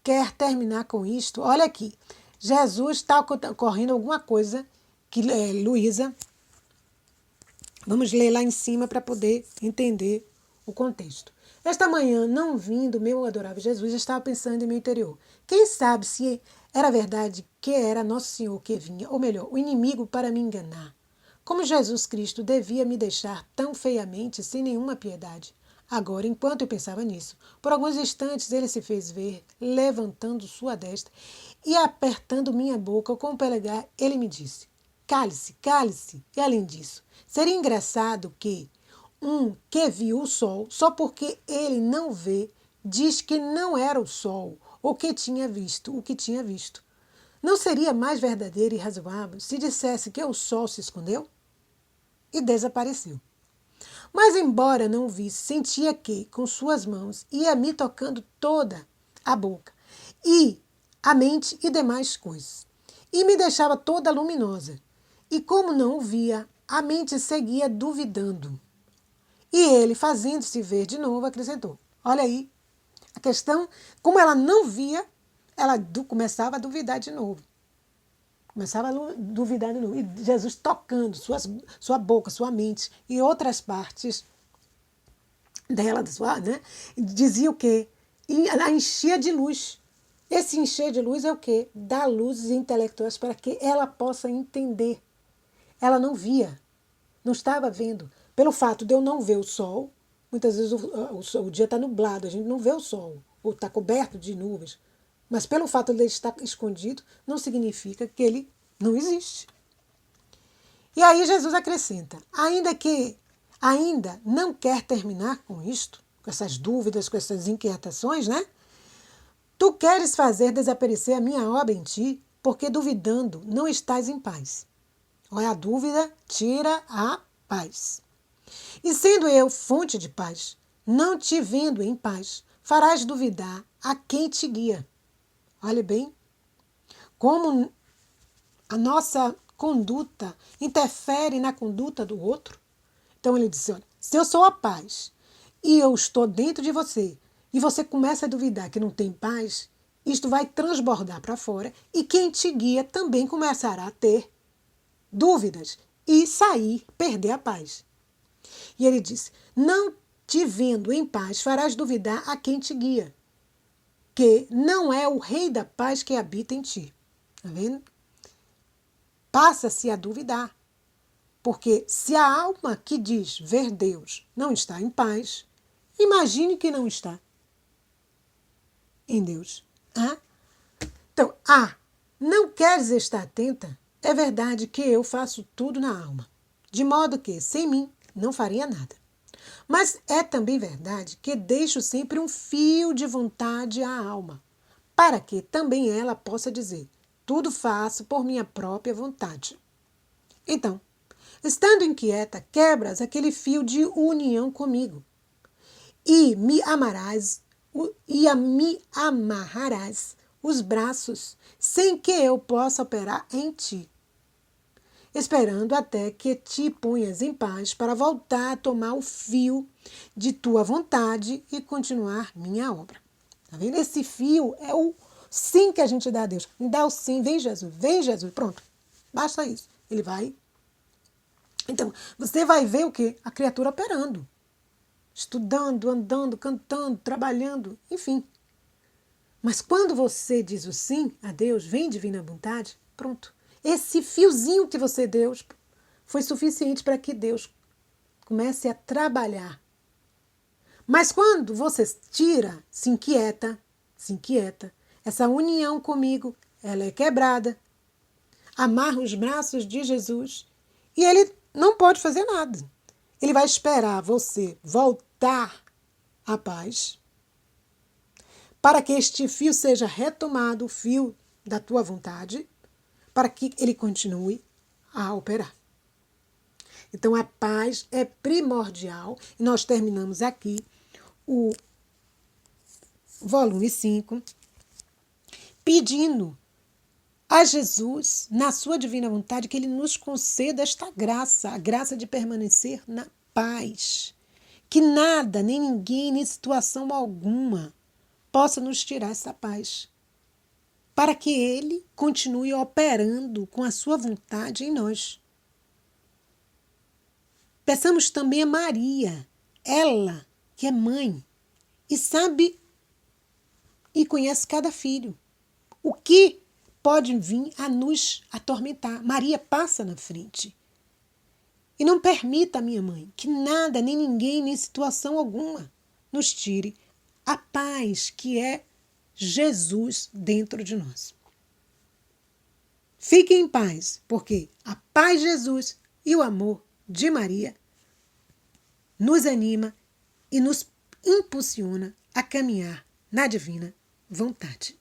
quer terminar com isto? Olha aqui, Jesus está ocorrendo alguma coisa que Luísa, vamos ler lá em cima para poder entender o contexto. Esta manhã, não vindo meu adorável Jesus, estava pensando em meu interior. Quem sabe se era verdade que era Nosso Senhor que vinha, ou melhor, o inimigo para me enganar. Como Jesus Cristo devia me deixar tão feiamente, sem nenhuma piedade. Agora, enquanto eu pensava nisso, por alguns instantes ele se fez ver, levantando sua destra e apertando minha boca com o polegar, ele me disse, cale-se, cale-se. E além disso, seria engraçado que que viu o sol, só porque ele não vê, diz que não era o sol o que tinha visto. Não seria mais verdadeiro e razoável se dissesse que o sol se escondeu? E desapareceu. Mas, embora não visse, sentia que, com suas mãos, ia me tocando toda a boca, e a mente e demais coisas, e me deixava toda luminosa. E como não o via, a mente seguia duvidando. E ele, fazendo-se ver de novo, acrescentou, olha aí, a questão, como ela não via, ela começava a duvidar de novo. Começava a duvidar de novo. E Jesus tocando sua boca, sua mente e outras partes dela, né? Dizia o quê? E ela enchia de luz. Esse encher de luz é o quê? Dá luzes intelectuais para que ela possa entender. Ela não via, não estava vendo. Pelo fato de eu não ver o sol, muitas vezes o dia está nublado, a gente não vê o sol, ou está coberto de nuvens. Mas pelo fato de ele estar escondido, não significa que ele não existe. E aí Jesus acrescenta, ainda não quer terminar com isto, com essas dúvidas, com essas inquietações, né? Tu queres fazer desaparecer a minha obra em ti, porque duvidando não estás em paz. Olha, a dúvida tira a paz. E sendo eu fonte de paz, não te vendo em paz, farás duvidar a quem te guia. Olha bem, como a nossa conduta interfere na conduta do outro. Então ele disse, olha, se eu sou a paz e eu estou dentro de você e você começa a duvidar que não tem paz, isto vai transbordar para fora e quem te guia também começará a ter dúvidas e perder a paz. E ele disse, não te vendo em paz, farás duvidar a quem te guia, que não é o rei da paz que habita em ti. Está vendo? Passa-se a duvidar. Porque se a alma que diz ver Deus não está em paz, imagine que não está em Deus. Então, não queres estar atenta? É verdade que eu faço tudo na alma, de modo que, sem mim, não faria nada. Mas é também verdade que deixo sempre um fio de vontade à alma, para que também ela possa dizer, tudo faço por minha própria vontade. Então, estando inquieta, quebras aquele fio de união comigo, e me amarrarás os braços, sem que eu possa operar em ti, esperando até que te ponhas em paz para voltar a tomar o fio de tua vontade e continuar minha obra. Tá vendo? Esse fio é o sim que a gente dá a Deus. Me dá o sim, vem Jesus, pronto. Basta isso. Ele vai. Então, você vai ver o quê? A criatura operando. Estudando, andando, cantando, trabalhando, enfim. Mas quando você diz o sim a Deus, vem divina vontade, pronto. Esse fiozinho que você deu foi suficiente para que Deus comece a trabalhar. Mas quando você tira, se inquieta, essa união comigo, ela é quebrada. Amarra os braços de Jesus e ele não pode fazer nada. Ele vai esperar você voltar à paz para que este fio seja retomado, o fio da tua vontade, para que ele continue a operar. Então, a paz é primordial. E nós terminamos aqui o volume 5, pedindo a Jesus, na sua divina vontade, que ele nos conceda esta graça, a graça de permanecer na paz. Que nada, nem ninguém, nem situação alguma possa nos tirar essa paz. Para que ele continue operando com a sua vontade em nós. Peçamos também a Maria, ela que é mãe e sabe e conhece cada filho. O que pode vir a nos atormentar? Maria passa na frente. E não permita, minha mãe, que nada, nem ninguém, nem situação alguma nos tire a paz que é Jesus dentro de nós. Fiquem em paz, porque a paz de Jesus e o amor de Maria nos anima e nos impulsiona a caminhar na divina vontade.